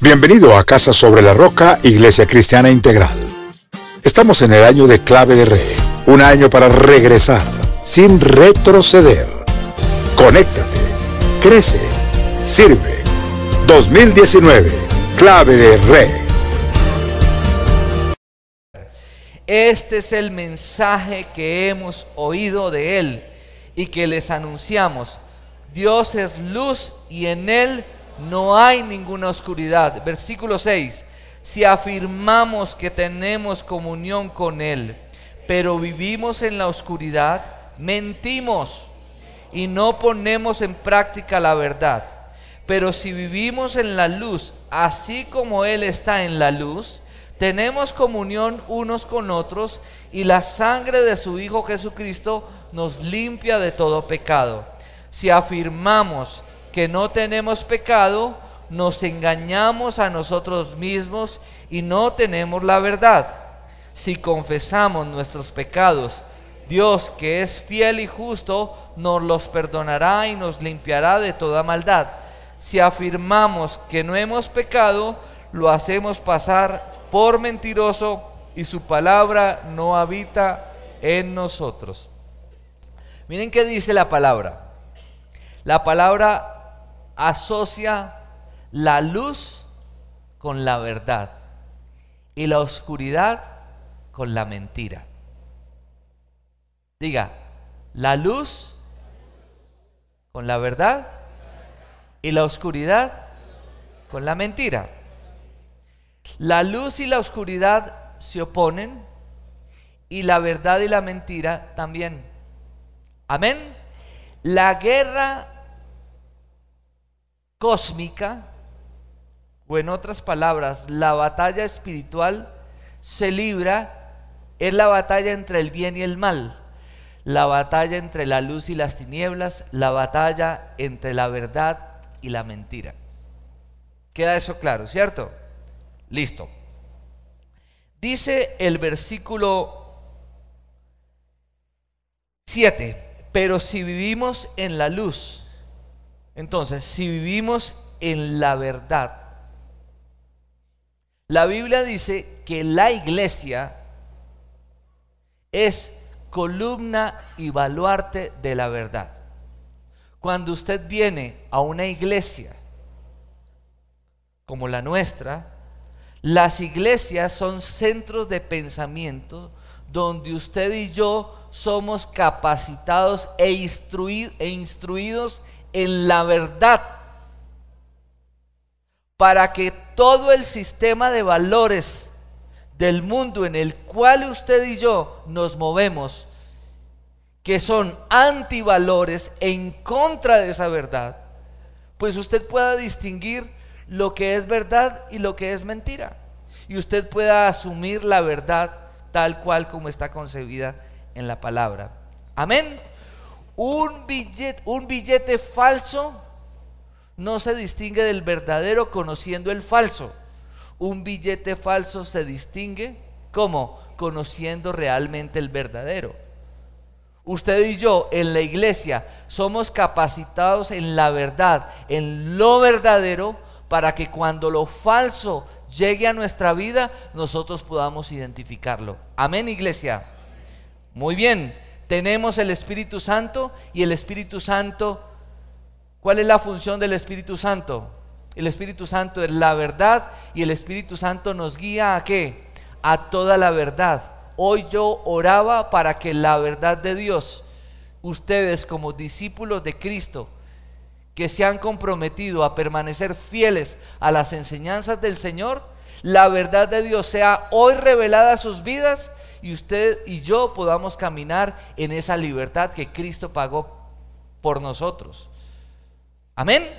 Bienvenido a Casa sobre la Roca, Iglesia Cristiana Integral. Estamos en el año de Clave de Re, un año para regresar, sin retroceder. Conéctate, crece, sirve. 2019, Clave de Re. Este es el mensaje que hemos oído de Él y que les anunciamos. Dios es luz y en Él no hay ninguna oscuridad. Versículo 6. Si afirmamos que tenemos comunión con Él, pero vivimos en la oscuridad, mentimos y no ponemos en práctica la verdad. Pero si vivimos en la luz, así como Él está en la luz, tenemos comunión unos con otros y la sangre de su Hijo Jesucristo nos limpia de todo pecado. Si afirmamos que no tenemos pecado, nos engañamos a nosotros mismos y no tenemos la verdad. Si confesamos nuestros pecados, Dios, que es fiel y justo, nos los perdonará y nos limpiará de toda maldad. Si afirmamos que no hemos pecado, lo hacemos pasar por mentiroso y su palabra no habita en nosotros. Miren qué dice la palabra. La palabra asocia la luz con la verdad y la oscuridad con la mentira. Diga, la luz con la verdad y la oscuridad con la mentira. La luz y la oscuridad se oponen y la verdad y la mentira también. Amén. La guerra cósmica, o en otras palabras, la batalla espiritual se libra, es la batalla entre el bien y el mal, la batalla entre la luz y las tinieblas, la batalla entre la verdad y la mentira. ¿Queda eso claro, cierto? Listo. Dice el versículo 7, pero si vivimos en la luz, entonces, si vivimos en la verdad, la Biblia dice que la iglesia es columna y baluarte de la verdad. Cuando usted viene a una iglesia como la nuestra, las iglesias son centros de pensamiento donde usted y yo somos capacitados e instruidos en la verdad, para que todo el sistema de valores del mundo en el cual usted y yo nos movemos, que son antivalores en contra de esa verdad, pues usted pueda distinguir lo que es verdad y lo que es mentira, y usted pueda asumir la verdad tal cual como está concebida en la palabra. Amén. Un billete falso no se distingue del verdadero conociendo el falso. Un billete falso se distingue, ¿cómo? Conociendo realmente el verdadero. Usted y yo en la iglesia somos capacitados en la verdad, en lo verdadero, para que cuando lo falso llegue a nuestra vida, nosotros podamos identificarlo. Amén, iglesia. Muy bien. Tenemos el Espíritu Santo y el Espíritu Santo, ¿cuál es la función del Espíritu Santo? El Espíritu Santo es la verdad y el Espíritu Santo nos guía ¿a qué? A toda la verdad. Hoy yo oraba para que la verdad de Dios, ustedes como discípulos de Cristo, que se han comprometido a permanecer fieles a las enseñanzas del Señor, la verdad de Dios sea hoy revelada a sus vidas y usted y yo podamos caminar en esa libertad que Cristo pagó por nosotros. Amén.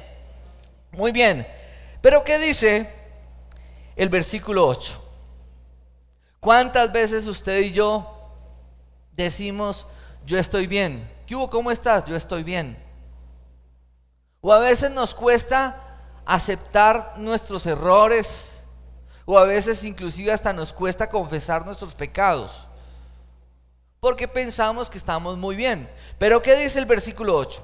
Muy bien. Pero ¿qué dice el versículo 8? ¿Cuántas veces usted y yo decimos, yo estoy bien? ¿Qué hubo? ¿Cómo estás? Yo estoy bien. O a veces nos cuesta aceptar nuestros errores, o a veces inclusive hasta nos cuesta confesar nuestros pecados, porque pensamos que estamos muy bien. Pero ¿qué dice el versículo 8?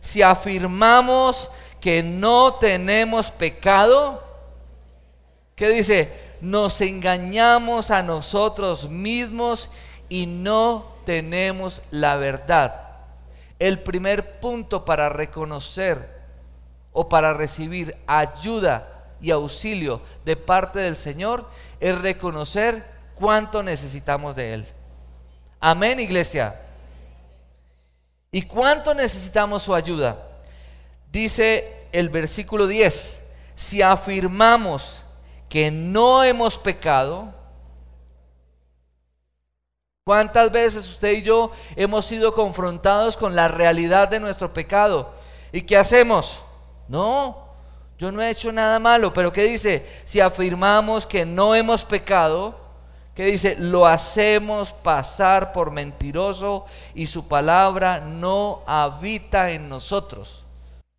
Si afirmamos que no tenemos pecado, ¿Qué dice? Nos engañamos a nosotros mismos y no tenemos la verdad. El primer punto para reconocer o para recibir ayuda y auxilio de parte del Señor es reconocer cuánto necesitamos de Él. Amén, iglesia. ¿Y cuánto necesitamos su ayuda? Dice el versículo 10: si afirmamos que no hemos pecado. ¿Cuántas veces usted y yo hemos sido confrontados con la realidad de nuestro pecado? ¿Y qué hacemos? No, yo no he hecho nada malo. Pero ¿qué dice? Si afirmamos que no hemos pecado, ¿qué dice? Lo hacemos pasar por mentiroso y su palabra no habita en nosotros.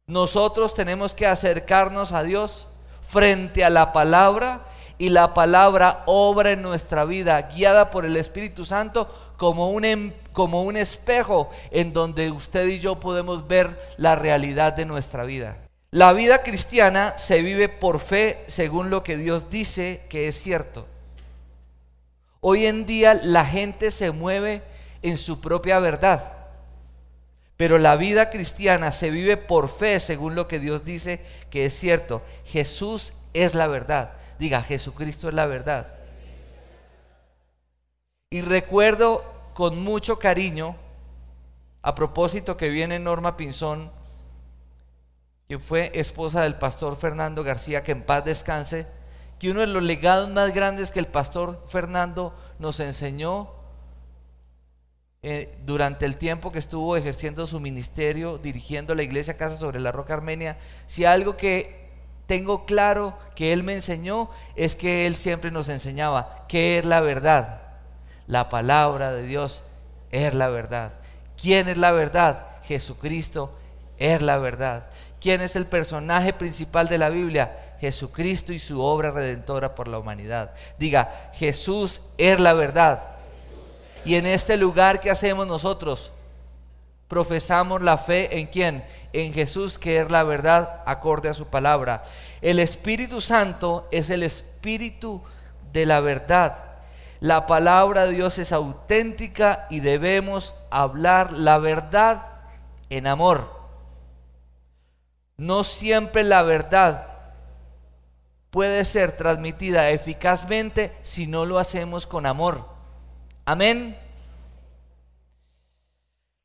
Nosotros tenemos que acercarnos a Dios frente a la palabra, y la palabra obra en nuestra vida, guiada por el Espíritu Santo, como un espejo en donde usted y yo podemos ver la realidad de nuestra vida. La vida cristiana se vive por fe según lo que Dios dice que es cierto. Hoy en día la gente se mueve en su propia verdad, pero la vida cristiana se vive por fe según lo que Dios dice que es cierto. Jesús es la verdad. Diga, Jesucristo es la verdad. Y recuerdo con mucho cariño, a propósito que viene Norma Pinzón, que fue esposa del pastor Fernando García, que en paz descanse, que uno de los legados más grandes que el pastor Fernando nos enseñó durante el tiempo que estuvo ejerciendo su ministerio, dirigiendo la iglesia Casa sobre la Roca Armenia, si algo que tengo claro que él me enseñó es que él siempre nos enseñaba qué es la verdad. La palabra de Dios es la verdad. ¿Quién es la verdad? Jesucristo es la verdad. ¿Quién es el personaje principal de la Biblia? Jesucristo y su obra redentora por la humanidad. Diga, Jesús es la verdad. Y en este lugar, ¿qué hacemos nosotros? Profesamos la fe ¿en quién? En Jesús, que es la verdad acorde a su palabra. El Espíritu Santo es el Espíritu de la verdad. La palabra de Dios es auténtica y debemos hablar la verdad en amor. No siempre la verdad puede ser transmitida eficazmente si no lo hacemos con amor. Amén.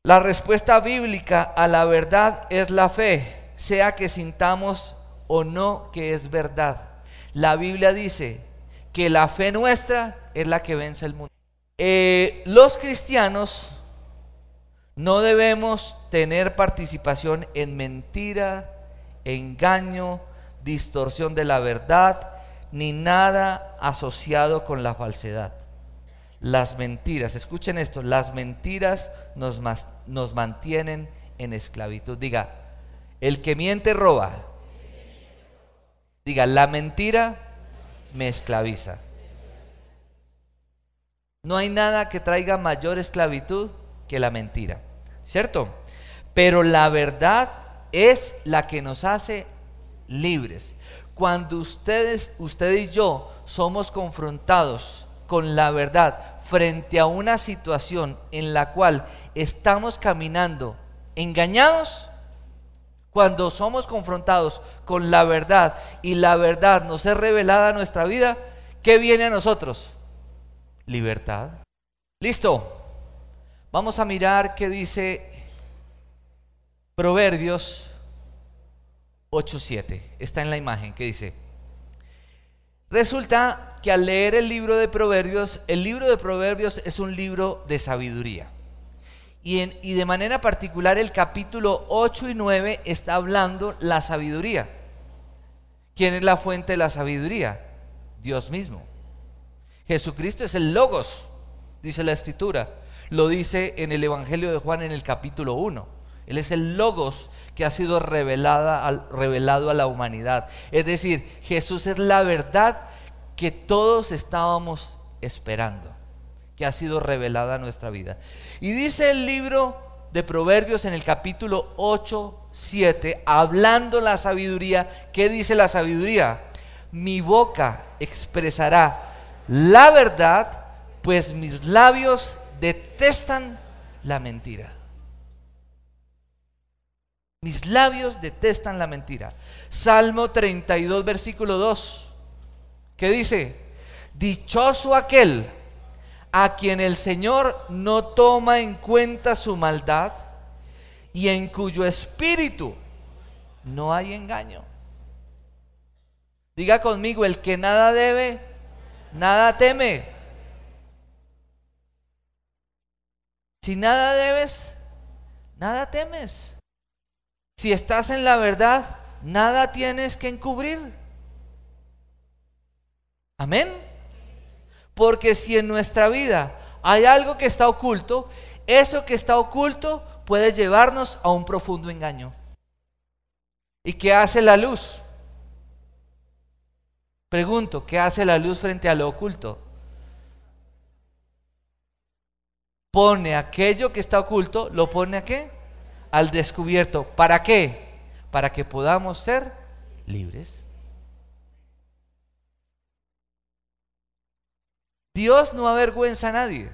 La respuesta bíblica a la verdad es la fe, sea que sintamos o no que es verdad. La Biblia dice que la fe nuestra es la que vence el mundo. Los cristianos no debemos tener participación en mentira, engaño, distorsión de la verdad, ni nada asociado con la falsedad. Las mentiras, escuchen esto, las mentiras nos mantienen en esclavitud. Diga, el que miente roba. Diga, la mentira me esclaviza. No hay nada que traiga mayor esclavitud que la mentira, ¿cierto? Pero la verdad es la que nos hace libres. Cuando usted y yo somos confrontados con la verdad frente a una situación en la cual estamos caminando engañados, cuando somos confrontados con la verdad y la verdad nos es revelada a nuestra vida, ¿qué viene a nosotros? Libertad. Listo. Vamos a mirar qué dice Proverbios 8:7. Está en la imagen, que dice: resulta que al leer el libro de Proverbios es un libro de sabiduría. Y de manera particular el capítulo 8 y 9 está hablando la sabiduría. ¿Quién es la fuente de la sabiduría? Dios mismo. Jesucristo es el Logos, dice la Escritura. Lo dice en el Evangelio de Juan en el capítulo 1. Él es el Logos que ha sido revelado a la humanidad. Es decir, Jesús es la verdad que todos estábamos esperando, que ha sido revelada a nuestra vida. Y dice el libro de Proverbios en el capítulo 8:7, hablando la sabiduría. ¿Qué dice la sabiduría? mi boca expresará la verdad, pues mis labios detestan la mentira. Mis labios detestan la mentira. Salmo 32, versículo 2, que dice: dichoso aquel a quien el Señor no toma en cuenta su maldad y en cuyo espíritu no hay engaño. Diga conmigo: el que nada debe, nada teme. Si nada debes, nada temes. Si estás en la verdad, nada tienes que encubrir. Amén. Porque si en nuestra vida hay algo que está oculto, eso que está oculto puede llevarnos a un profundo engaño. ¿Y qué hace la luz? Pregunto, ¿qué hace la luz frente a lo oculto? Pone aquello que está oculto, ¿lo pone a qué? Al descubierto. ¿Para qué? Para que podamos ser libres. Dios no avergüenza a nadie.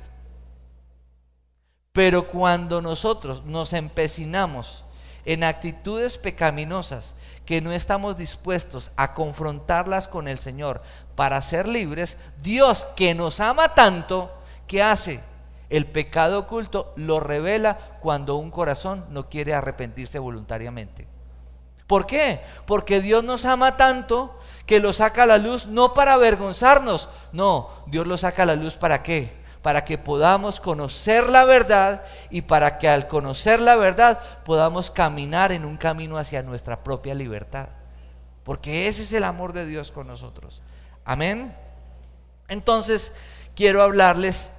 Pero cuando nosotros nos empecinamos en actitudes pecaminosas que no estamos dispuestos a confrontarlas con el Señor para ser libres, Dios, que nos ama tanto, ¿qué hace? El pecado oculto lo revela cuando un corazón no quiere arrepentirse voluntariamente. ¿Por qué? Porque Dios nos ama tanto que lo saca a la luz no para avergonzarnos. No, Dios lo saca a la luz ¿para qué? Para que podamos conocer la verdad y para que al conocer la verdad podamos caminar en un camino hacia nuestra propia libertad. Porque ese es el amor de Dios con nosotros. Amén. Entonces quiero hablarles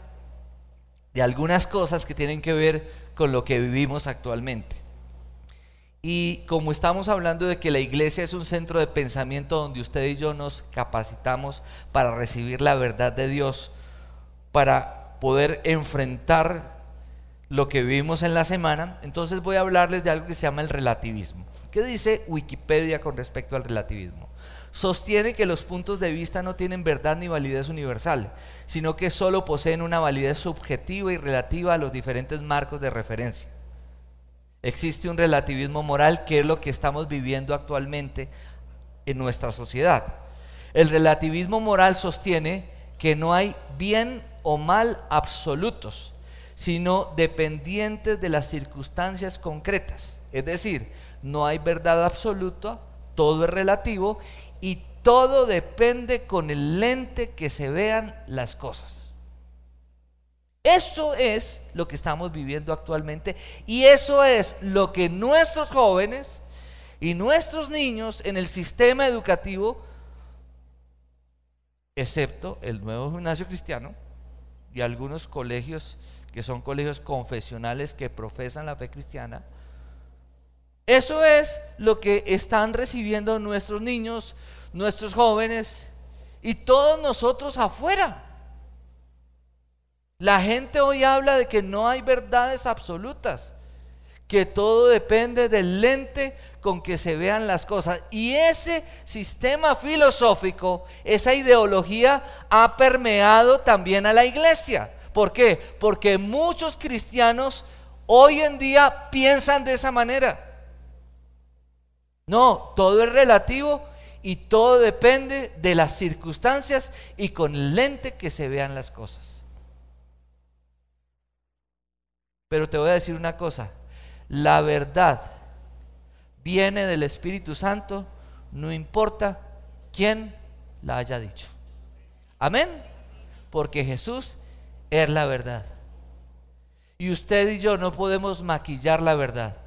de algunas cosas que tienen que ver con lo que vivimos actualmente. Y como estamos hablando de que la iglesia es un centro de pensamiento donde usted y yo nos capacitamos para recibir la verdad de Dios, para poder enfrentar lo que vivimos en la semana, entonces voy a hablarles de algo que se llama el relativismo. ¿Qué dice Wikipedia con respecto al relativismo? Sostiene que los puntos de vista no tienen verdad ni validez universal, sino que solo poseen una validez subjetiva y relativa a los diferentes marcos de referencia. Existe un relativismo moral, que es lo que estamos viviendo actualmente en nuestra sociedad. El relativismo moral sostiene que no hay bien o mal absolutos, sino dependientes de las circunstancias concretas. Es decir, no hay verdad absoluta, todo es relativo y todo depende con el lente que se vean las cosas. Eso es lo que estamos viviendo actualmente y eso es lo que nuestros jóvenes y nuestros niños en el sistema educativo, excepto el Nuevo Gimnasio Cristiano y algunos colegios que son colegios confesionales que profesan la fe cristiana, eso es lo que están recibiendo nuestros niños, nuestros jóvenes y todos nosotros afuera. La gente hoy habla de que no hay verdades absolutas, que todo depende del lente con que se vean las cosas. Y ese sistema filosófico, esa ideología ha permeado también a la iglesia. ¿Por qué? Porque muchos cristianos hoy en día piensan de esa manera. No, todo es relativo y todo depende de las circunstancias y con el lente que se vean las cosas. Pero te voy a decir una cosa, la verdad viene del Espíritu Santo, no importa quién la haya dicho. Amén, porque Jesús es la verdad. Y usted y yo no podemos maquillar la verdad.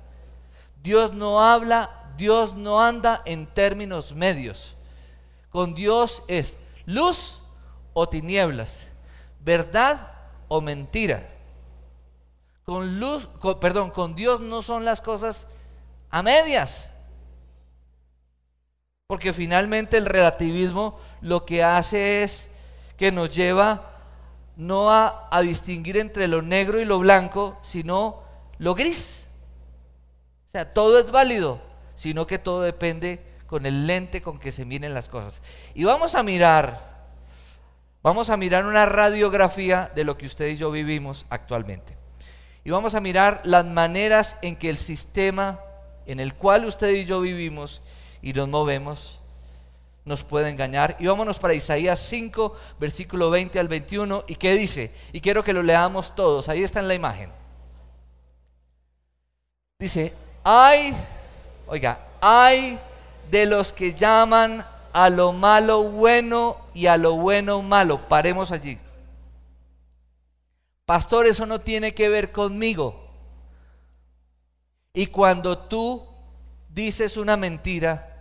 Dios no habla, Dios no anda en términos medios. Con Dios es luz o tinieblas, verdad o mentira. Con Dios no son las cosas a medias. Porque finalmente el relativismo lo que hace es que nos lleva no a distinguir entre lo negro y lo blanco, sino lo gris. O sea, todo es válido, sino que todo depende con el lente con que se miren las cosas. Y vamos a mirar una radiografía de lo que usted y yo vivimos actualmente. Y vamos a mirar las maneras en que el sistema en el cual usted y yo vivimos y nos movemos nos puede engañar. Y vámonos para Isaías 5, versículo 20 al 21. ¿Y qué dice? Y quiero que lo leamos todos. Ahí está en la imagen. Dice, ay de los que llaman a lo malo bueno y a lo bueno malo. Paremos allí. Pastor, eso no tiene que ver conmigo. Y cuando tú dices una mentira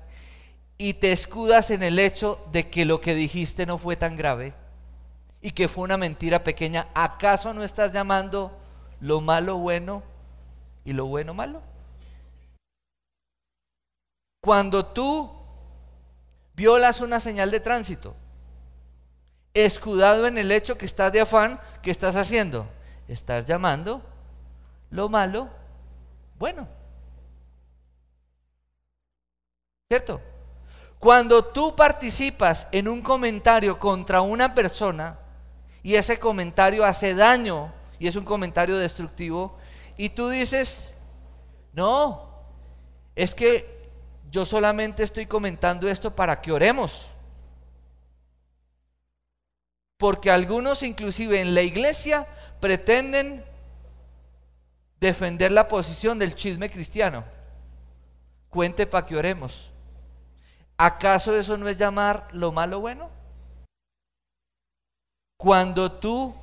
y te escudas en el hecho de que lo que dijiste no fue tan grave y que fue una mentira pequeña, ¿acaso no estás llamando lo malo bueno y lo bueno malo? Cuando tú violas una señal de tránsito, escudado en el hecho que estás de afán, ¿qué estás haciendo? Estás llamando lo malo bueno. ¿Cierto? Cuando tú participas en un comentario contra una persona y ese comentario hace daño y es un comentario destructivo y tú dices, no, es que yo solamente estoy comentando esto para que oremos. Porque algunos inclusive en la iglesia pretenden defender la posición del chisme cristiano. Cuente para que oremos. ¿Acaso eso no es llamar lo malo bueno? Cuando tú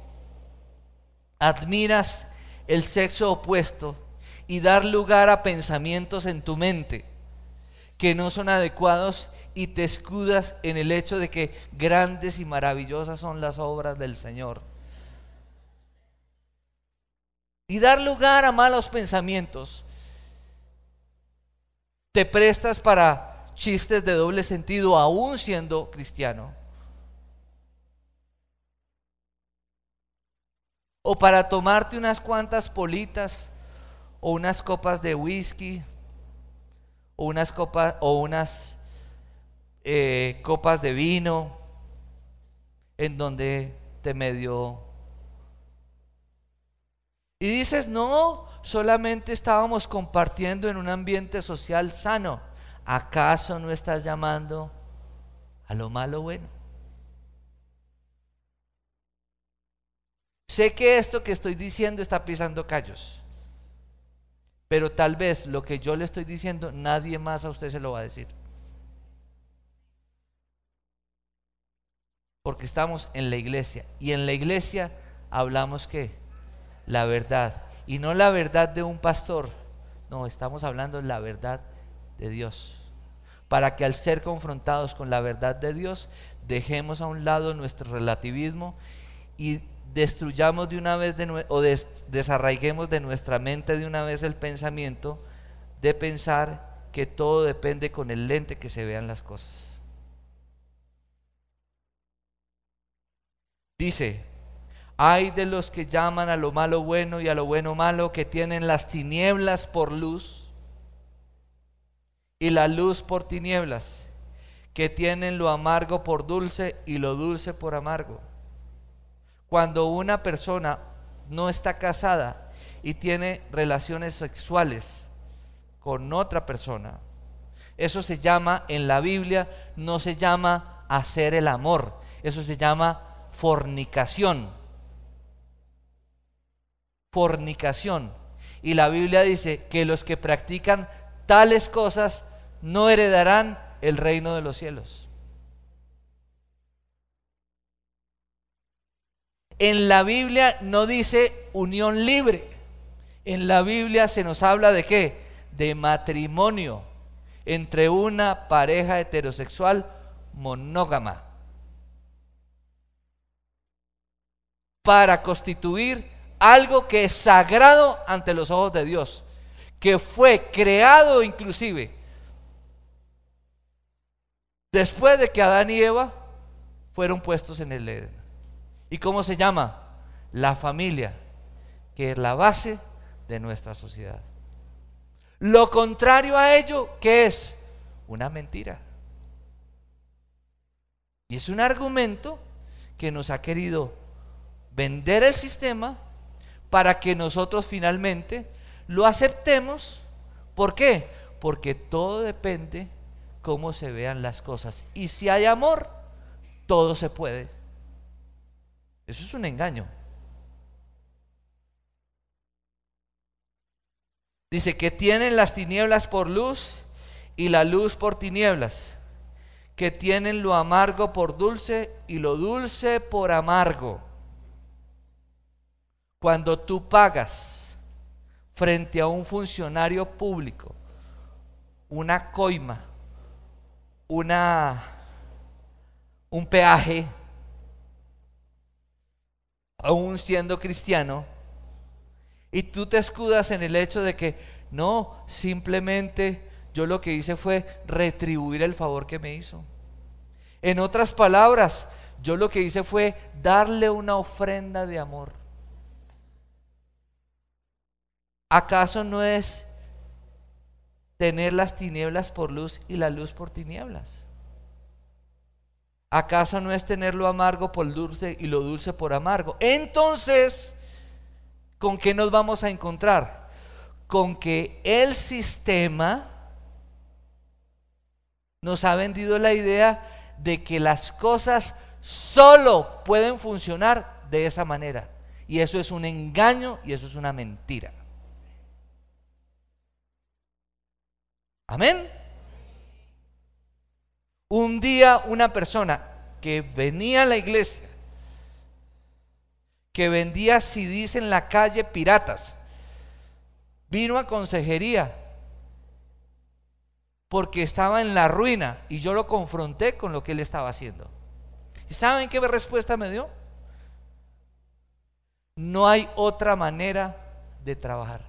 admiras el sexo opuesto y dar lugar a pensamientos en tu mente que no son adecuados y te escudas en el hecho de que grandes y maravillosas son las obras del Señor, y dar lugar a malos pensamientos, te prestas para chistes de doble sentido aún siendo cristiano, o para tomarte unas cuantas politas o unas copas de whisky o unas copas de vino en donde te medio y dices, no, solamente estábamos compartiendo en un ambiente social sano. ¿Acaso no estás llamando a lo malo bueno? Sé que esto que estoy diciendo está pisando callos, pero tal vez lo que yo le estoy diciendo nadie más a usted se lo va a decir. Porque estamos en la iglesia y en la iglesia hablamos ¿qué? La verdad, y no la verdad de un pastor, no, estamos hablando de la verdad de Dios, para que al ser confrontados con la verdad de Dios dejemos a un lado nuestro relativismo y destruyamos de una vez desarraiguemos de nuestra mente de una vez el pensamiento de pensar que todo depende con el lente que se vean las cosas. Dice, ay de los que llaman a lo malo bueno y a lo bueno malo, que tienen las tinieblas por luz y la luz por tinieblas, que tienen lo amargo por dulce y lo dulce por amargo. Cuando una persona no está casada y tiene relaciones sexuales con otra persona, eso se llama, en la Biblia, no se llama hacer el amor, eso se llama fornicación. Fornicación. Y la Biblia dice que los que practican tales cosas no heredarán el reino de los cielos. En la Biblia no dice unión libre. En la Biblia se nos habla de ¿qué? De matrimonio entre una pareja heterosexual monógama para constituir algo que es sagrado ante los ojos de Dios, que fue creado inclusive después de que Adán y Eva fueron puestos en el Edén. ¿Y cómo se llama? La familia, que es la base de nuestra sociedad. Lo contrario a ello, ¿qué es? una mentira. Y es un argumento que nos ha querido vender el sistema para que nosotros finalmente lo aceptemos. ¿Por qué? Porque todo depende cómo se vean las cosas. Y si hay amor, todo se puede. Eso es un engaño. Dice que tienen las tinieblas por luz y la luz por tinieblas, que tienen lo amargo por dulce y lo dulce por amargo. Cuando tú pagas frente a un funcionario público una coima, un peaje, aún siendo cristiano, y tú te escudas en el hecho de que no, simplemente yo lo que hice fue retribuir el favor que me hizo. En otras palabras, yo lo que hice fue darle una ofrenda de amor. ¿Acaso no es tener las tinieblas por luz y la luz por tinieblas? ¿Acaso no es tener lo amargo por dulce y lo dulce por amargo? Entonces, ¿con qué nos vamos a encontrar? Con que el sistema nos ha vendido la idea de que las cosas solo pueden funcionar de esa manera. Y eso es un engaño y eso es una mentira. Amén. Un día una persona que venía a la iglesia, que vendía CDs en la calle piratas, vino a consejería porque estaba en la ruina, y yo lo confronté con lo que él estaba haciendo. ¿Y saben qué respuesta me dio? No hay otra manera de trabajar.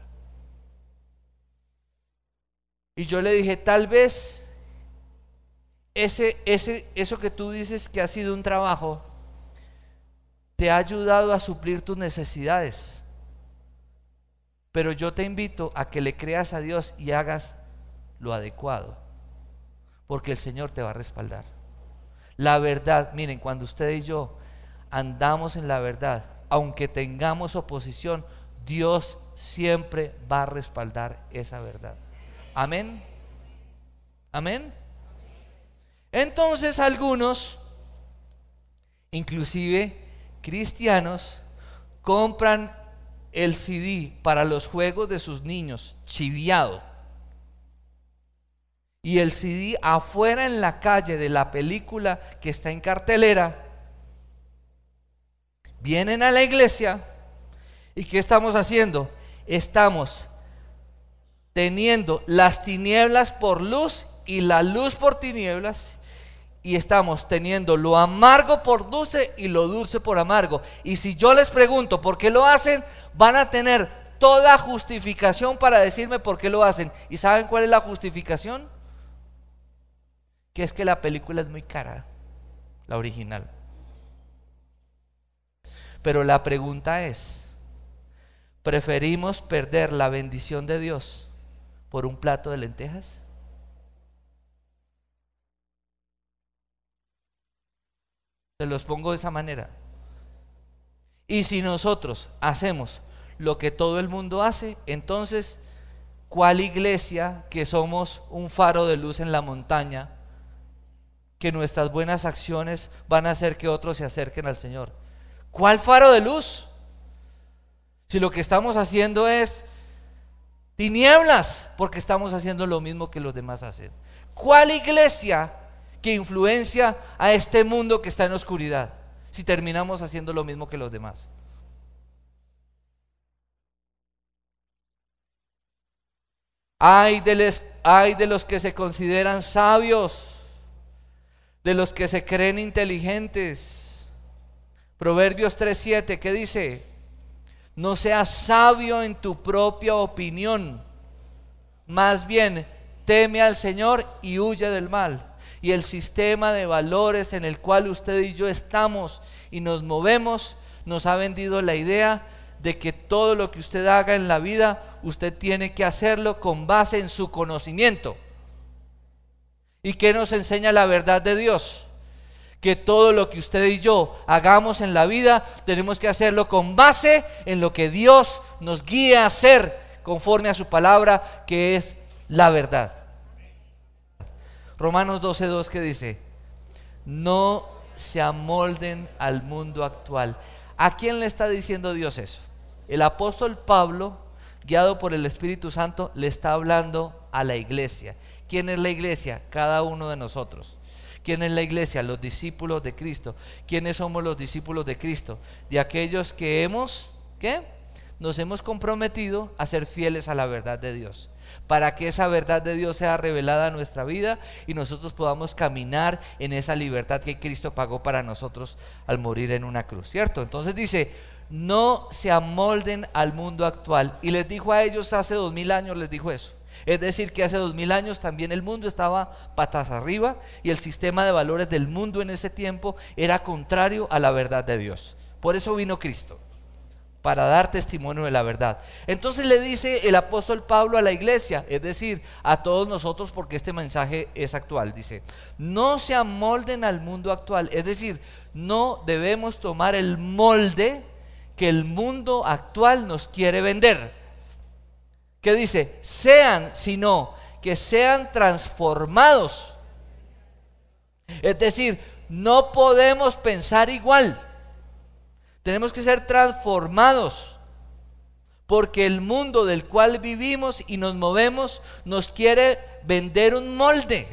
Y yo le dije, tal vez eso que tú dices que ha sido un trabajo te ha ayudado a suplir tus necesidades, pero yo te invito a que le creas a Dios y hagas lo adecuado, porque el Señor te va a respaldar. La verdad, miren, cuando usted y yo andamos en la verdad, aunque tengamos oposición, Dios siempre va a respaldar esa verdad. Amén. Amén. Entonces algunos, inclusive cristianos, compran el CD para los juegos de sus niños chiviado, y el CD afuera en la calle de la película que está en cartelera. Vienen a la iglesia, ¿y qué estamos haciendo? Estamos teniendo las tinieblas por luz y la luz por tinieblas, y estamos teniendo lo amargo por dulce y lo dulce por amargo. Y si yo les pregunto por qué lo hacen, van a tener toda justificación para decirme por qué lo hacen. ¿Y saben cuál es la justificación? Que es que la película es muy cara, la original. Pero la pregunta es, ¿preferimos perder la bendición de Dios por un plato de lentejas? Se los pongo de esa manera. Y si nosotros hacemos lo que todo el mundo hace, entonces, ¿cuál iglesia que somos un faro de luz en la montaña, que nuestras buenas acciones van a hacer que otros se acerquen al Señor? ¿Cuál faro de luz? Si lo que estamos haciendo es tinieblas, porque estamos haciendo lo mismo que los demás hacen. ¿Cuál iglesia que influencia a este mundo que está en oscuridad, si terminamos haciendo lo mismo que los demás? Ay de los que se consideran sabios, de los que se creen inteligentes. Proverbios 3:7, ¿qué dice? No seas sabio en tu propia opinión, más bien teme al Señor y huye del mal. Y el sistema de valores en el cual usted y yo estamos y nos movemos nos ha vendido la idea de que todo lo que usted haga en la vida, usted tiene que hacerlo con base en su conocimiento. ¿Y qué nos enseña la verdad de Dios? Que todo lo que usted y yo hagamos en la vida, tenemos que hacerlo con base en lo que Dios nos guía a hacer, conforme a su palabra, que es la verdad. Romanos 12:2, que dice: no se amolden al mundo actual. ¿A quién le está diciendo Dios eso? El apóstol Pablo, guiado por el Espíritu Santo, le está hablando a la iglesia. ¿Quién es la iglesia? Cada uno de nosotros. ¿Quién es la iglesia? Los discípulos de Cristo. ¿Quiénes somos los discípulos de Cristo? De aquellos que nos hemos comprometido a ser fieles a la verdad de Dios, para que esa verdad de Dios sea revelada a nuestra vida y nosotros podamos caminar en esa libertad que Cristo pagó para nosotros al morir en una cruz, ¿cierto? Entonces dice: no se amolden al mundo actual. Y les dijo a ellos hace 2000 años, les dijo eso. Es decir, que hace 2000 años también el mundo estaba patas arriba y el sistema de valores del mundo en ese tiempo era contrario a la verdad de Dios. Por eso vino Cristo, para dar testimonio de la verdad. Entonces le dice el apóstol Pablo a la iglesia, es decir, a todos nosotros, porque este mensaje es actual. Dice: no se amolden al mundo actual. Es decir, no debemos tomar el molde que el mundo actual nos quiere vender. ¿Qué dice? Sino que sean transformados. Es decir, no podemos pensar igual. Tenemos que ser transformados, porque el mundo del cual vivimos y nos movemos nos quiere vender un molde.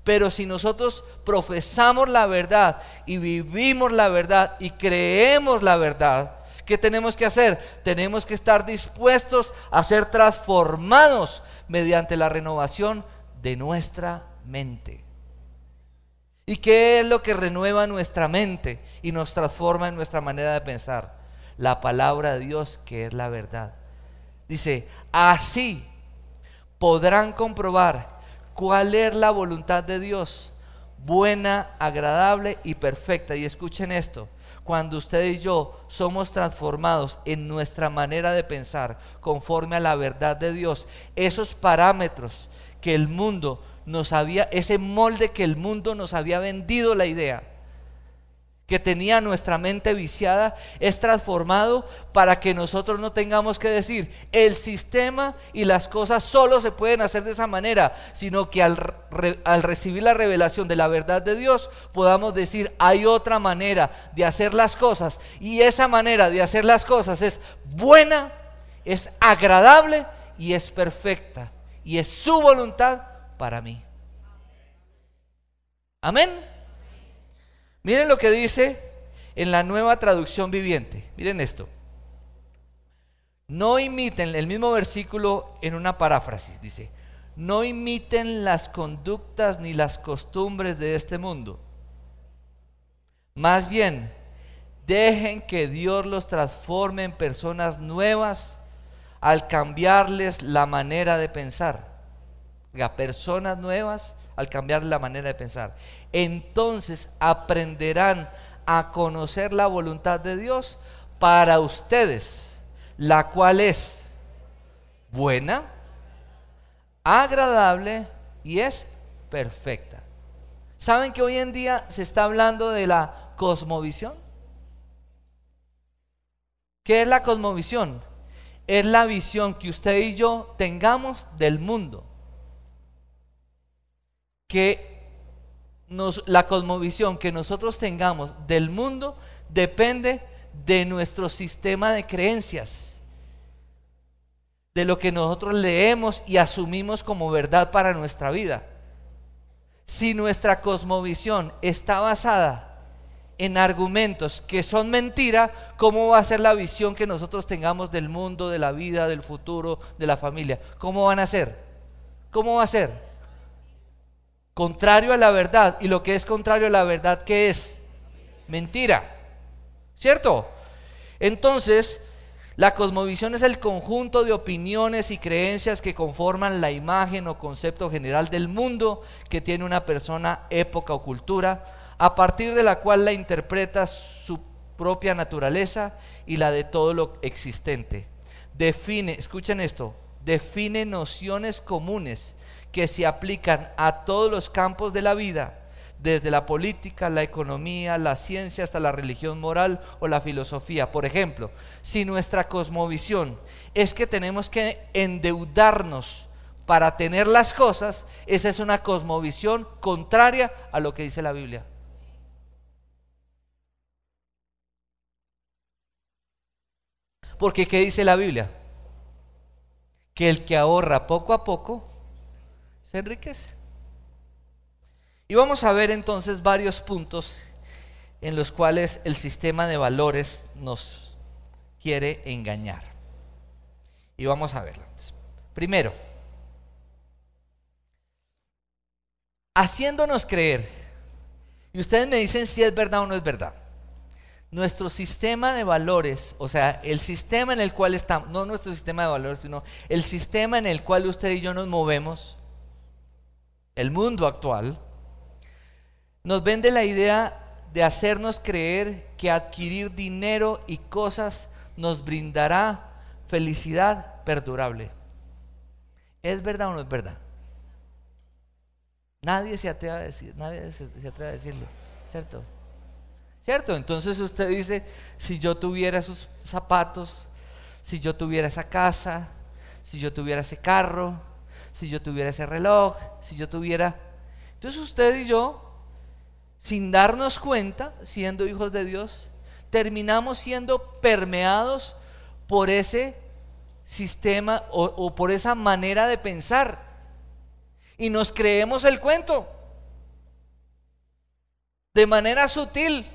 Pero si nosotros profesamos la verdad y vivimos la verdad y creemos la verdad, ¿qué tenemos que hacer? Tenemos que estar dispuestos a ser transformados mediante la renovación de nuestra mente. ¿Y qué es lo que renueva nuestra mente y nos transforma en nuestra manera de pensar? La palabra de Dios, que es la verdad. Dice: así podrán comprobar cuál es la voluntad de Dios, buena, agradable y perfecta. Y escuchen esto: cuando usted y yo somos transformados en nuestra manera de pensar conforme a la verdad de Dios, esos parámetros que el mundo nos había, ese molde que el mundo nos había vendido la idea, que tenía nuestra mente viciada, es transformado para que nosotros no tengamos que decir: el sistema y las cosas solo se pueden hacer de esa manera, sino que al recibir la revelación de la verdad de Dios podamos decir: hay otra manera de hacer las cosas, y esa manera de hacer las cosas es buena, es agradable y es perfecta, y es su voluntad para mí. Amén. Miren lo que dice en la Nueva Traducción Viviente. Miren esto: no imiten, el mismo versículo en una paráfrasis dice: no imiten las conductas ni las costumbres de este mundo. Más bien, dejen que Dios los transforme en personas nuevas al cambiarles la manera de pensar. Personas nuevas al cambiar la manera de pensar. Entonces aprenderán a conocer la voluntad de Dios para ustedes, la cual es buena, agradable y es perfecta. ¿Saben que hoy en día se está hablando de la cosmovisión? ¿Qué es la cosmovisión? Es la visión que usted y yo tengamos del mundo. La cosmovisión que nosotros tengamos del mundo depende de nuestro sistema de creencias, de lo que nosotros leemos y asumimos como verdad para nuestra vida. Si nuestra cosmovisión está basada en argumentos que son mentira, ¿cómo va a ser la visión que nosotros tengamos del mundo, de la vida, del futuro, de la familia? ¿Cómo van a ser? ¿Cómo va a ser? Contrario a la verdad. Y lo que es contrario a la verdad, ¿qué es? Mentira, ¿cierto? Entonces, la cosmovisión es el conjunto de opiniones y creencias que conforman la imagen o concepto general del mundo que tiene una persona, época o cultura, a partir de la cual la interpreta su propia naturaleza y la de todo lo existente. Escuchen esto, define nociones comunes que se aplican a todos los campos de la vida, desde la política, la economía, la ciencia, hasta la religión moral o la filosofía. Por ejemplo, si nuestra cosmovisión es que tenemos que endeudarnos para tener las cosas, esa es una cosmovisión contraria a lo que dice la Biblia. Porque ¿qué dice la Biblia? Que el que ahorra poco a poco se enriquece. Y vamos a ver entonces varios puntos en los cuales el sistema de valores nos quiere engañar. Y vamos a verlo. Primero, haciéndonos creer, y ustedes me dicen si es verdad o no es verdad, nuestro sistema de valores, o sea, el sistema en el cual estamos, no nuestro sistema de valores, sino el sistema en el cual usted y yo nos movemos, el mundo actual, nos vende la idea de hacernos creer que adquirir dinero y cosas nos brindará felicidad perdurable. ¿Es verdad o no es verdad? Nadie se atreve a decir, nadie se atreve a decirlo, ¿cierto? ¿Cierto? Entonces usted dice, si yo tuviera esos zapatos, si yo tuviera esa casa, si yo tuviera ese carro, si yo tuviera ese reloj, si yo tuviera... Entonces usted y yo, sin darnos cuenta, siendo hijos de Dios, terminamos siendo permeados por ese sistema o por esa manera de pensar. Y nos creemos el cuento de manera sutil.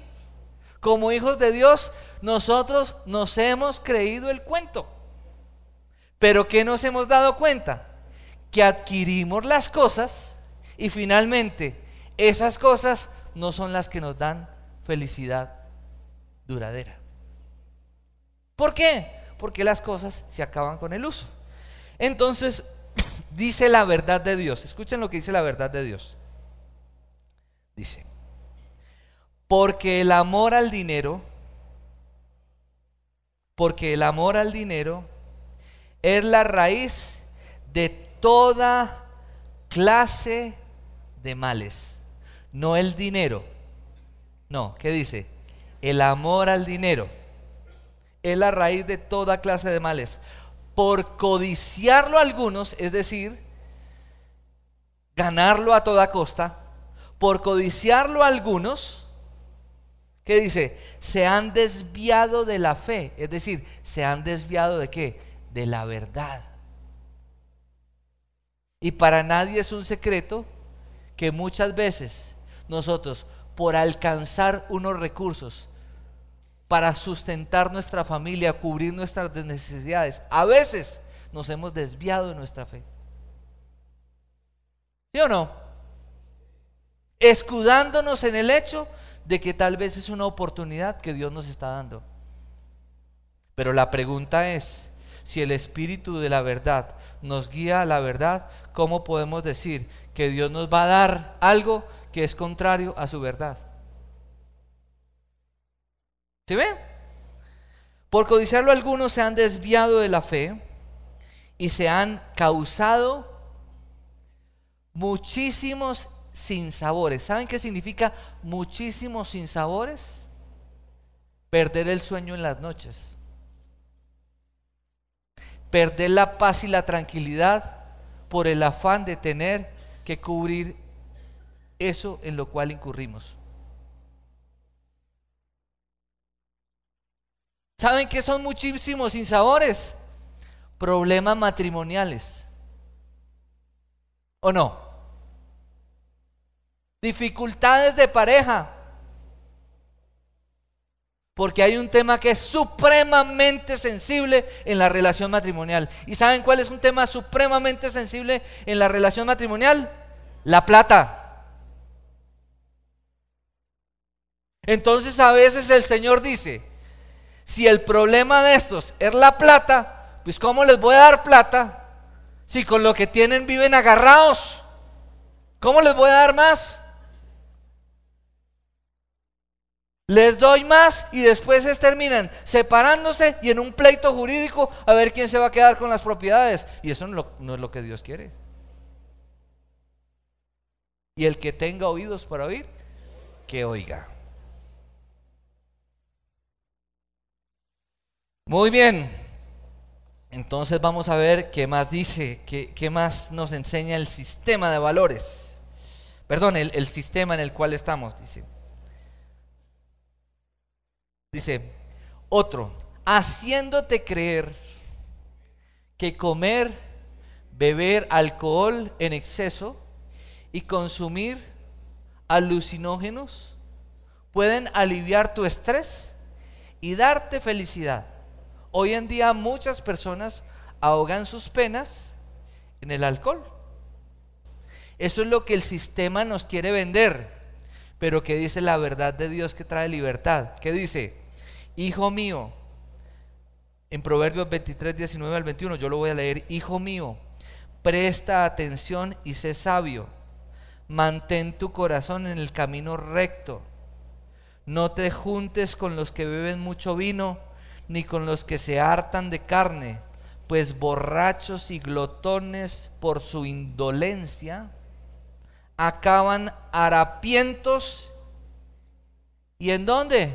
Como hijos de Dios, nosotros nos hemos creído el cuento. Pero ¿qué nos hemos dado cuenta? Que adquirimos las cosas y finalmente esas cosas no son las que nos dan felicidad duradera. ¿Por qué? Porque las cosas se acaban con el uso. Entonces, dice la verdad de Dios. Escuchen lo que dice la verdad de Dios. Dice: porque el amor al dinero es la raíz de toda clase de males. No el dinero. No, ¿qué dice? El amor al dinero es la raíz de toda clase de males. Por codiciarlo algunos, es decir, ganarlo a toda costa, por codiciarlo algunos, ¿qué dice? Se han desviado de la fe, es decir, se han desviado ¿de qué? De la verdad. Y para nadie es un secreto que muchas veces nosotros, por alcanzar unos recursos para sustentar nuestra familia, cubrir nuestras necesidades, a veces nos hemos desviado de nuestra fe. ¿Sí o no? Escudándonos en el hecho de que tal vez es una oportunidad que Dios nos está dando. Pero la pregunta es, si el Espíritu de la verdad nos guía a la verdad, ¿cómo podemos decir que Dios nos va a dar algo que es contrario a su verdad? ¿Sí ven? Por codiciarlo algunos se han desviado de la fe y se han causado muchísimos sinsabores. ¿Saben qué significa muchísimos sinsabores? Perder el sueño en las noches, perder la paz y la tranquilidad por el afán de tener que cubrir eso en lo cual incurrimos. ¿Saben qué son muchísimos sinsabores? Problemas matrimoniales, ¿o no? Dificultades de pareja, porque hay un tema que es supremamente sensible en la relación matrimonial. ¿Y saben cuál es un tema supremamente sensible en la relación matrimonial? La plata. Entonces a veces el Señor dice, si el problema de estos es la plata, pues ¿cómo les voy a dar plata si con lo que tienen viven agarrados? ¿Cómo les voy a dar más? Les doy más y después terminan separándose y en un pleito jurídico a ver quién se va a quedar con las propiedades. Y eso no es lo que Dios quiere. Y el que tenga oídos para oír, que oiga. Muy bien. Entonces vamos a ver qué más dice, qué más nos enseña el sistema de valores. Perdón, el sistema en el cual estamos, dice. Dice, otro, haciéndote creer que comer, beber alcohol en exceso y consumir alucinógenos pueden aliviar tu estrés y darte felicidad. Hoy en día muchas personas ahogan sus penas en el alcohol. Eso es lo que el sistema nos quiere vender. Pero ¿qué dice la verdad de Dios que trae libertad? ¿Qué dice? Hijo mío, en Proverbios 23, 19 al 21, yo lo voy a leer. Hijo mío, presta atención y sé sabio. Mantén tu corazón en el camino recto. No te juntes con los que beben mucho vino, ni con los que se hartan de carne, pues borrachos y glotones por su indolencia acaban harapientos. ¿Y en dónde?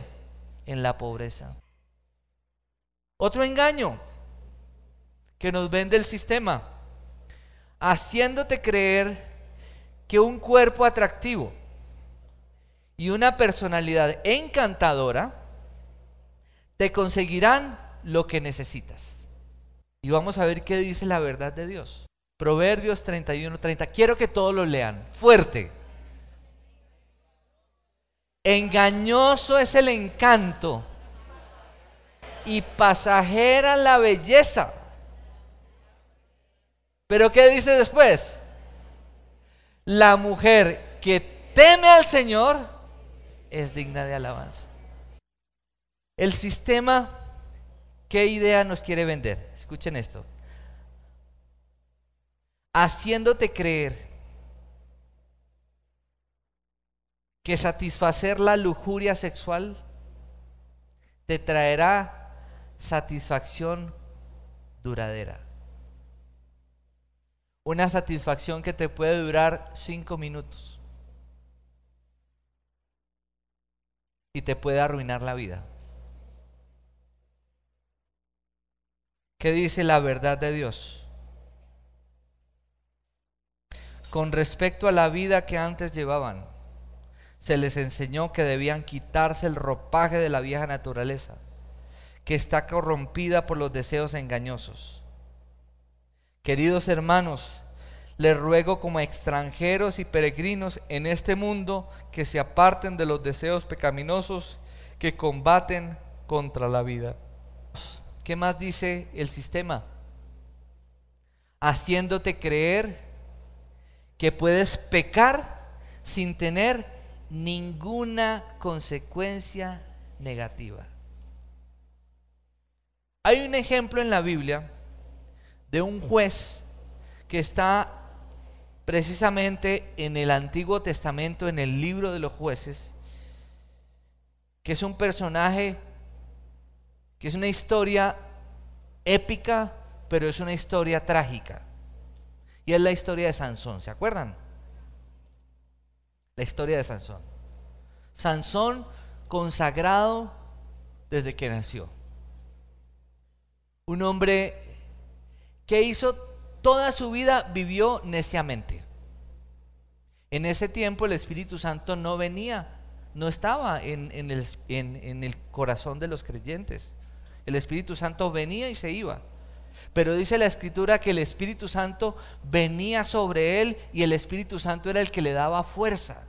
En la pobreza. Otro engaño que nos vende el sistema, haciéndote creer que un cuerpo atractivo y una personalidad encantadora te conseguirán lo que necesitas. Y vamos a ver qué dice la verdad de Dios. Proverbios 31:30. Quiero que todos lo lean fuerte. Engañoso es el encanto y pasajera la belleza. Pero ¿qué dice después? La mujer que teme al Señor es digna de alabanza. El sistema, ¿qué idea nos quiere vender? Escuchen esto. Haciéndote creer que satisfacer la lujuria sexual te traerá satisfacción duradera. Una satisfacción que te puede durar 5 minutos y te puede arruinar la vida. ¿Qué dice la verdad de Dios? Con respecto a la vida que antes llevaban, se les enseñó que debían quitarse el ropaje de la vieja naturaleza, que está corrompida por los deseos engañosos. Queridos hermanos, les ruego como extranjeros y peregrinos en este mundo que se aparten de los deseos pecaminosos que combaten contra la vida. ¿Qué más dice el sistema? Haciéndote creer que puedes pecar sin tener ninguna consecuencia negativa. Hay un ejemplo en la Biblia de un juez que está precisamente en el Antiguo Testamento, en el libro de los jueces, que es un personaje, que es una historia épica, pero es una historia trágica. Y es la historia de Sansón, ¿se acuerdan? La historia de Sansón. Sansón consagrado desde que nació. Un hombre que hizo toda su vida, vivió neciamente. En ese tiempo el Espíritu Santo no venía, no estaba en el corazón de los creyentes. El Espíritu Santo venía y se iba. Pero dice la Escritura que el Espíritu Santo venía sobre él y el Espíritu Santo era el que le daba fuerza.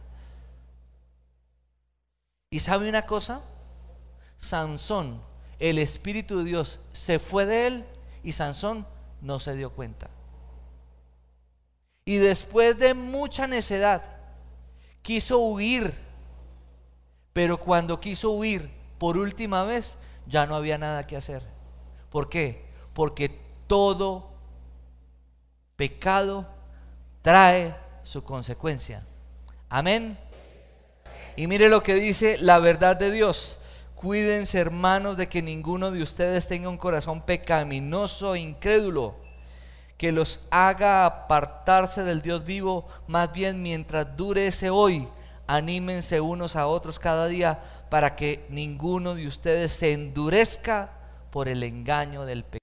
¿Y sabe una cosa? Sansón, el Espíritu de Dios se fue de él y Sansón no se dio cuenta. Y después de mucha necedad quiso huir, pero cuando quiso huir por última vez ya no había nada que hacer. ¿Por qué? Porque todo pecado trae su consecuencia. Amén. Y mire lo que dice la verdad de Dios. Cuídense, hermanos, de que ninguno de ustedes tenga un corazón pecaminoso e incrédulo que los haga apartarse del Dios vivo. Más bien, mientras dure ese hoy, anímense unos a otros cada día, para que ninguno de ustedes se endurezca por el engaño del pecado.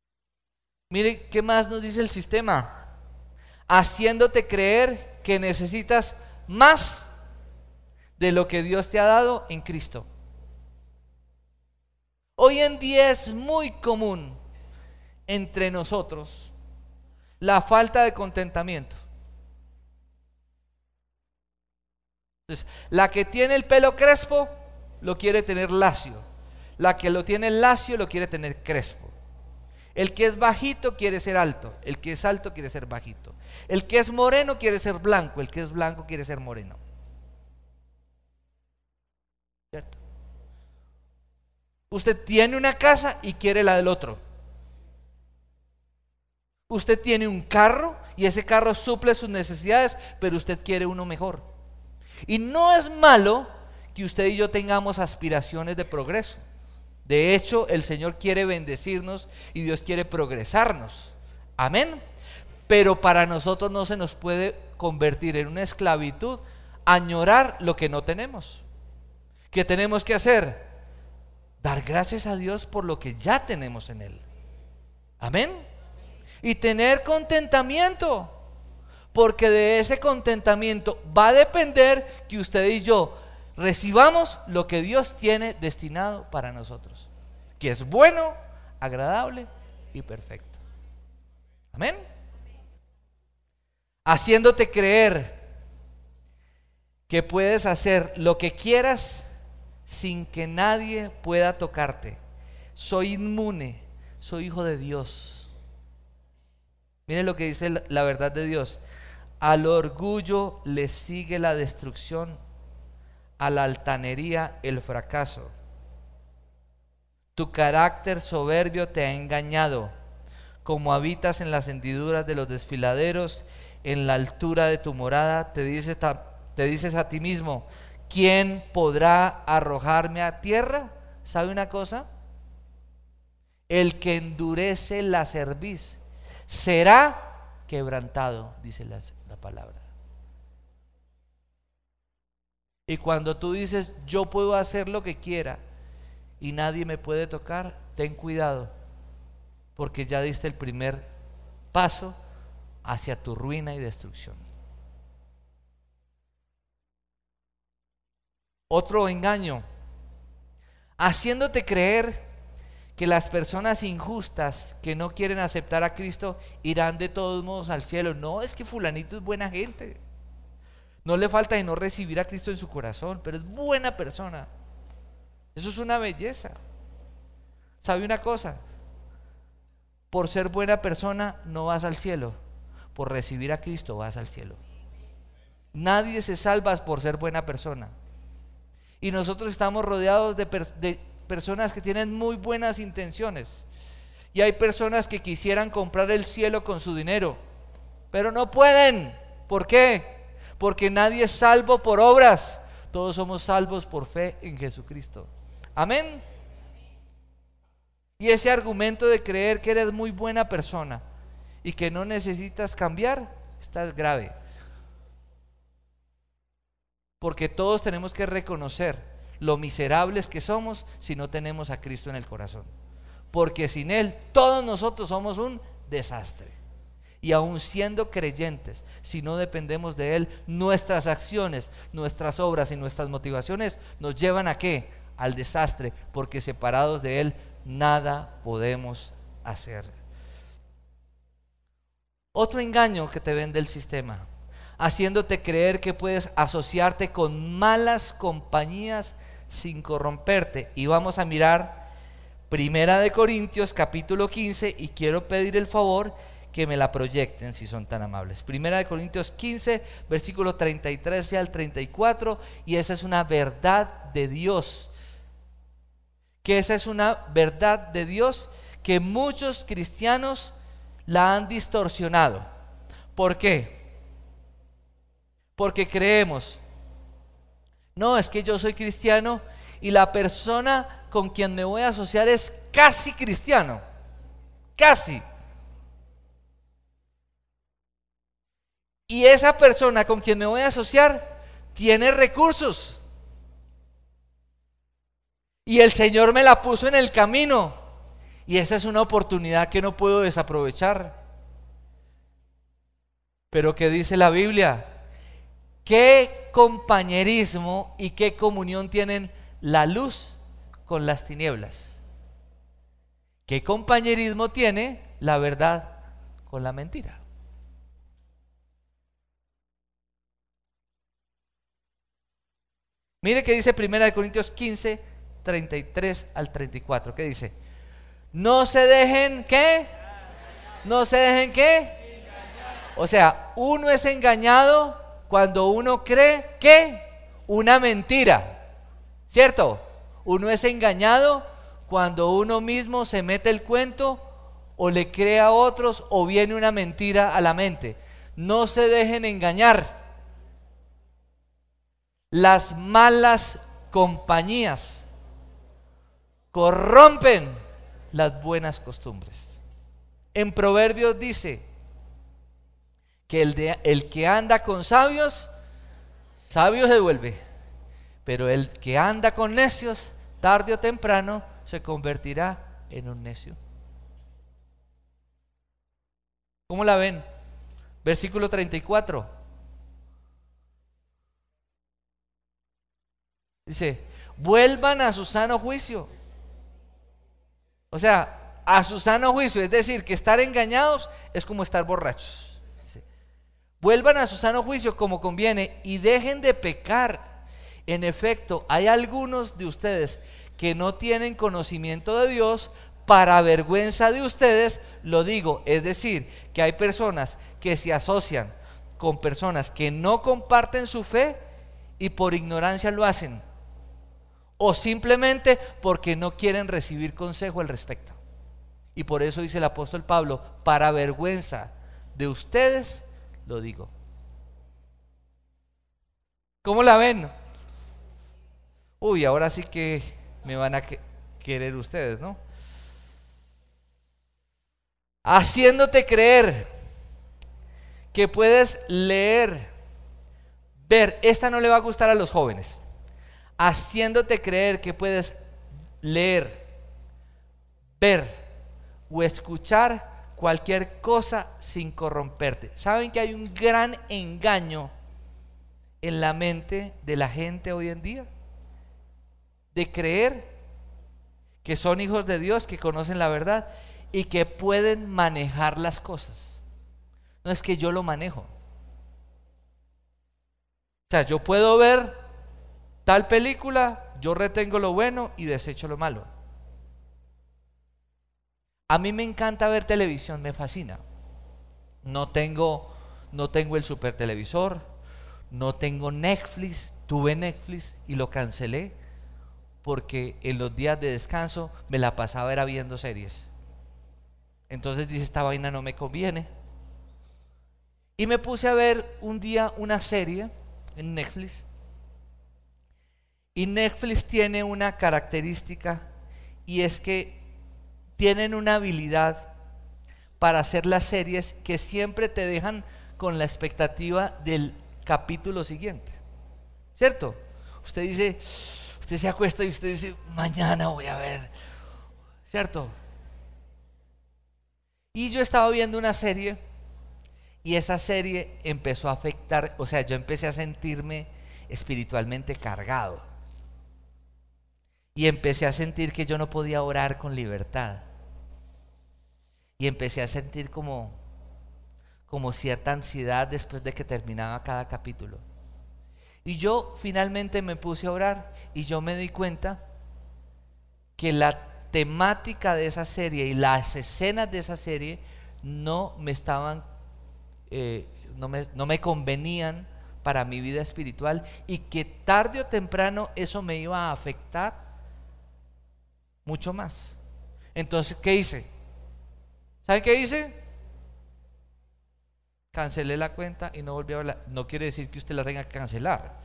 Mire, ¿qué más nos dice el sistema? Haciéndote creer que necesitas más de lo que Dios te ha dado en Cristo. Hoy en día es muy común entre nosotros la falta de contentamiento. Entonces, la que tiene el pelo crespo lo quiere tener lacio, la que lo tiene lacio lo quiere tener crespo. El que es bajito quiere ser alto, el que es alto quiere ser bajito, el que es moreno quiere ser blanco, el que es blanco quiere ser moreno. ¿Cierto? Usted tiene una casa y quiere la del otro. Usted tiene un carro y ese carro suple sus necesidades, pero usted quiere uno mejor. Y no es malo que usted y yo tengamos aspiraciones de progreso. De hecho, el Señor quiere bendecirnos y Dios quiere progresarnos. Amén. Pero para nosotros no se nos puede convertir en una esclavitud añorar lo que no tenemos. ¿Qué tenemos que hacer? Dar gracias a Dios por lo que ya tenemos en Él. Amén. Y tener contentamiento, porque de ese contentamiento va a depender que usted y yo recibamos lo que Dios tiene destinado para nosotros, que es bueno, agradable y perfecto. Amén. Haciéndote creer que puedes hacer lo que quieras sin que nadie pueda tocarte. Soy inmune, soy hijo de Dios. Miren lo que dice la verdad de Dios: al orgullo le sigue la destrucción, a la altanería el fracaso. Tu carácter soberbio te ha engañado, como habitas en las hendiduras de los desfiladeros, en la altura de tu morada, te dices a ti mismo: ¿quién podrá arrojarme a tierra? ¿Sabe una cosa? El que endurece la cerviz será quebrantado, dice la palabra. Y cuando tú dices yo puedo hacer lo que quiera y nadie me puede tocar, ten cuidado, porque ya diste el primer paso hacia tu ruina y destrucción. Otro engaño: haciéndote creer que las personas injustas que no quieren aceptar a Cristo irán de todos modos al cielo. No, es que fulanito es buena gente, no le falta de no recibir a Cristo en su corazón, pero es buena persona. Eso es una belleza. ¿Sabe una cosa? Por ser buena persona no vas al cielo, por recibir a Cristo vas al cielo. Nadie se salva por ser buena persona. Y nosotros estamos rodeados de personas que tienen muy buenas intenciones. Y hay personas que quisieran comprar el cielo con su dinero, pero no pueden. ¿Por qué? Porque nadie es salvo por obras. Todos somos salvos por fe en Jesucristo. Amén. Y ese argumento de creer que eres muy buena persona y que no necesitas cambiar, está grave. Porque todos tenemos que reconocer lo miserables que somos si no tenemos a Cristo en el corazón. Porque sin Él todos nosotros somos un desastre. Y aun siendo creyentes, si no dependemos de Él, nuestras acciones, nuestras obras y nuestras motivaciones nos llevan ¿a qué? Al desastre, porque separados de Él nada podemos hacer. Otro engaño que te vende el sistema: haciéndote creer que puedes asociarte con malas compañías sin corromperte. Y vamos a mirar Primera de Corintios capítulo 15, y quiero pedir el favor que me la proyecten si son tan amables. Primera de Corintios 15, versículo 33 al 34, y esa es una verdad de Dios. Que esa es una verdad de Dios que muchos cristianos la han distorsionado. ¿Por qué? Porque creemos, no, es que yo soy cristiano y la persona con quien me voy a asociar es casi cristiano, casi. Y esa persona con quien me voy a asociar tiene recursos. Y el Señor me la puso en el camino. Y esa es una oportunidad que no puedo desaprovechar. Pero ¿qué dice la Biblia? ¿Qué compañerismo y qué comunión tienen la luz con las tinieblas? ¿Qué compañerismo tiene la verdad con la mentira? Mire que dice 1 Corintios 15, 33 al 34. ¿Qué dice? No se dejen, ¿qué? No se dejen, ¿qué? O sea, uno es engañado cuando uno cree que una mentira, ¿cierto? Uno es engañado cuando uno mismo se mete el cuento o le cree a otros o viene una mentira a la mente. No se dejen engañar. Las malas compañías corrompen las buenas costumbres. En Proverbios dice que el que anda con sabios, sabio se vuelve, pero el que anda con necios, tarde o temprano se convertirá en un necio. ¿Cómo la ven? Versículo 34. Dice, vuelvan a su sano juicio. O sea, a su sano juicio, es decir, que estar engañados es como estar borrachos. Dice, vuelvan a su sano juicio como conviene y dejen de pecar. En efecto, hay algunos de ustedes que no tienen conocimiento de Dios, para vergüenza de ustedes lo digo. Es decir, que hay personas que se asocian con personas que no comparten su fe y por ignorancia lo hacen, o simplemente porque no quieren recibir consejo al respecto. Y por eso dice el apóstol Pablo, para vergüenza de ustedes lo digo. ¿Cómo la ven? Uy, ahora sí que me van a querer ustedes, ¿no? Haciéndote creer que puedes leer, ver. Esta no le va a gustar a los jóvenes. Haciéndote creer que puedes leer, ver o escuchar cualquier cosa sin corromperte. ¿Saben que hay un gran engaño en la mente de la gente hoy en día? De creer que son hijos de Dios, que conocen la verdad y que pueden manejar las cosas. No es que yo lo manejo. O sea, yo puedo ver tal película, yo retengo lo bueno y desecho lo malo. A mí me encanta ver televisión, me fascina. No tengo el super televisor, no tengo Netflix. Tuve Netflix y lo cancelé porque en los días de descanso me la pasaba era viendo series. Entonces dije, esta vaina no me conviene. Y me puse a ver un día una serie en Netflix. Y Netflix tiene una característica, y es que tienen una habilidad para hacer las series que siempre te dejan con la expectativa del capítulo siguiente, ¿cierto? Usted se acuesta y usted dice, mañana voy a ver, ¿cierto? Y yo estaba viendo una serie y esa serie empezó a afectar, o sea, yo empecé a sentirme espiritualmente cargado. Y empecé a sentir que yo no podía orar con libertad. Y empecé a sentir como cierta ansiedad después de que terminaba cada capítulo. Y yo finalmente me puse a orar y yo me di cuenta que la temática de esa serie y las escenas de esa serie no me estaban, no me convenían para mi vida espiritual, y que tarde o temprano eso me iba a afectar mucho más. Entonces, ¿qué hice? ¿Saben qué hice? Cancelé la cuenta y no volví a verla. No quiere decir que usted la tenga que cancelar.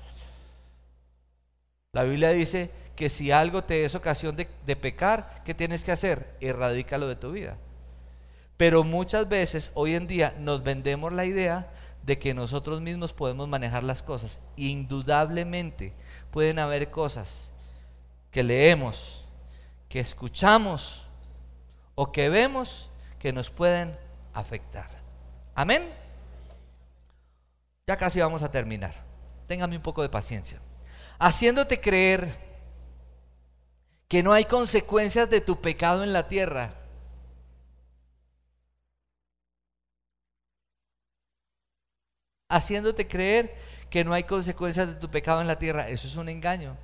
La Biblia dice que si algo te es ocasión de pecar, ¿qué tienes que hacer? Erradícalo de tu vida. Pero muchas veces hoy en día nos vendemos la idea de que nosotros mismos podemos manejar las cosas. Indudablemente pueden haber cosas que leemos, que escuchamos o que vemos que nos pueden afectar. Amén. Ya casi vamos a terminar. Téngame un poco de paciencia. Haciéndote creer que no hay consecuencias de tu pecado en la tierra. Haciéndote creer que no hay consecuencias de tu pecado en la tierra. Eso es un engaño.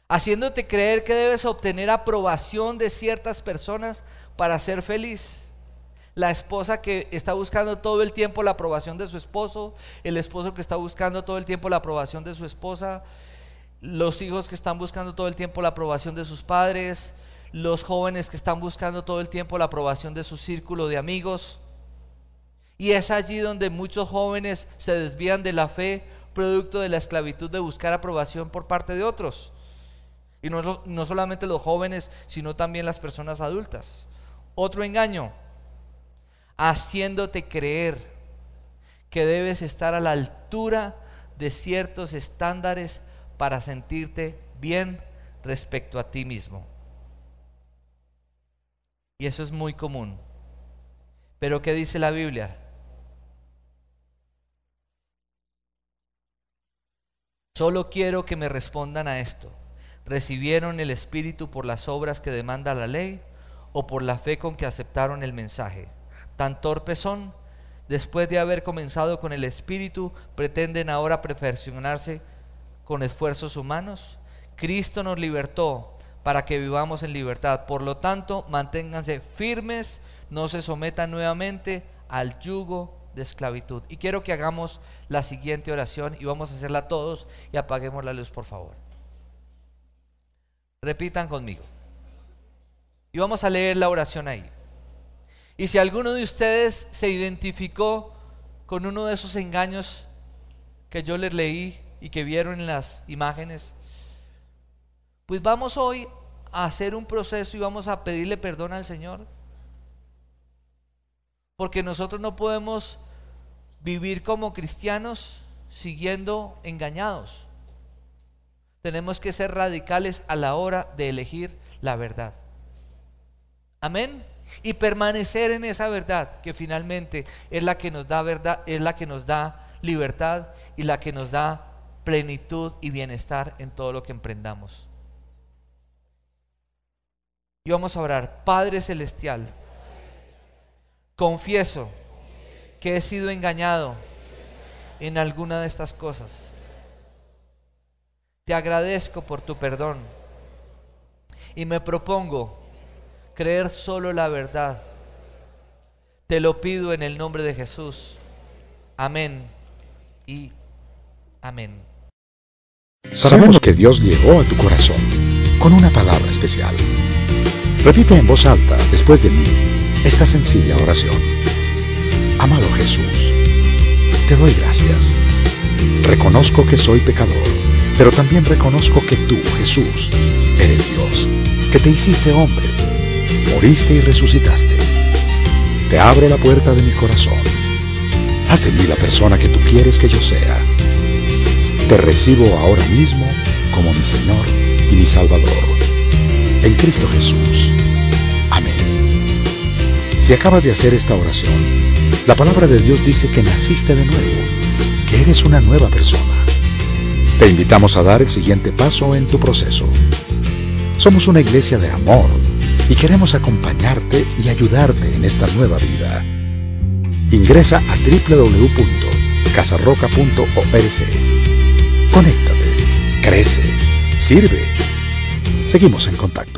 Haciéndote creer que debes obtener aprobación de ciertas personas para ser feliz. La esposa que está buscando todo el tiempo la aprobación de su esposo, el esposo que está buscando todo el tiempo la aprobación de su esposa, los hijos que están buscando todo el tiempo la aprobación de sus padres, los jóvenes que están buscando todo el tiempo la aprobación de su círculo de amigos. Y es allí donde muchos jóvenes se desvían de la fe, producto de la esclavitud de buscar aprobación por parte de otros. Y no solamente los jóvenes, sino también las personas adultas. Otro engaño, haciéndote creer que debes estar a la altura de ciertos estándares para sentirte bien respecto a ti mismo. Y eso es muy común. Pero ¿qué dice la Biblia? Solo quiero que me respondan a esto. ¿Recibieron el Espíritu por las obras que demanda la ley o por la fe con que aceptaron el mensaje? Tan torpes son, después de haber comenzado con el Espíritu, pretenden ahora perfeccionarse con esfuerzos humanos. Cristo nos libertó para que vivamos en libertad. Por lo tanto, manténganse firmes, no se sometan nuevamente al yugo de esclavitud. Y quiero que hagamos la siguiente oración y vamos a hacerla todos y apaguemos la luz, por favor. Repitan conmigo. Y vamos a leer la oración ahí. Y si alguno de ustedes se identificó con uno de esos engaños que yo les leí y que vieron en las imágenes, pues vamos hoy a hacer un proceso y vamos a pedirle perdón al Señor. Porque nosotros no podemos vivir como cristianos siguiendo engañados. Tenemos que ser radicales a la hora de elegir la verdad. Amén. Y permanecer en esa verdad que finalmente es la que nos da verdad, es la que nos da libertad y la que nos da plenitud y bienestar en todo lo que emprendamos. Y vamos a orar. Padre Celestial, confieso que he sido engañado en alguna de estas cosas. Te agradezco por tu perdón y me propongo creer solo la verdad. Te lo pido en el nombre de Jesús. Amén y amén. Sabemos que Dios llegó a tu corazón con una palabra especial. Repite en voz alta después de mí esta sencilla oración. Amado Jesús, te doy gracias. Reconozco que soy pecador, pero también reconozco que tú, Jesús, eres Dios, que te hiciste hombre, moriste y resucitaste. Te abro la puerta de mi corazón. Haz de mí la persona que tú quieres que yo sea. Te recibo ahora mismo como mi Señor y mi Salvador. En Cristo Jesús. Amén. Si acabas de hacer esta oración, la palabra de Dios dice que naciste de nuevo, que eres una nueva persona. Te invitamos a dar el siguiente paso en tu proceso. Somos una iglesia de amor y queremos acompañarte y ayudarte en esta nueva vida. Ingresa a www.casarroca.org. Conéctate, crece, sirve. Seguimos en contacto.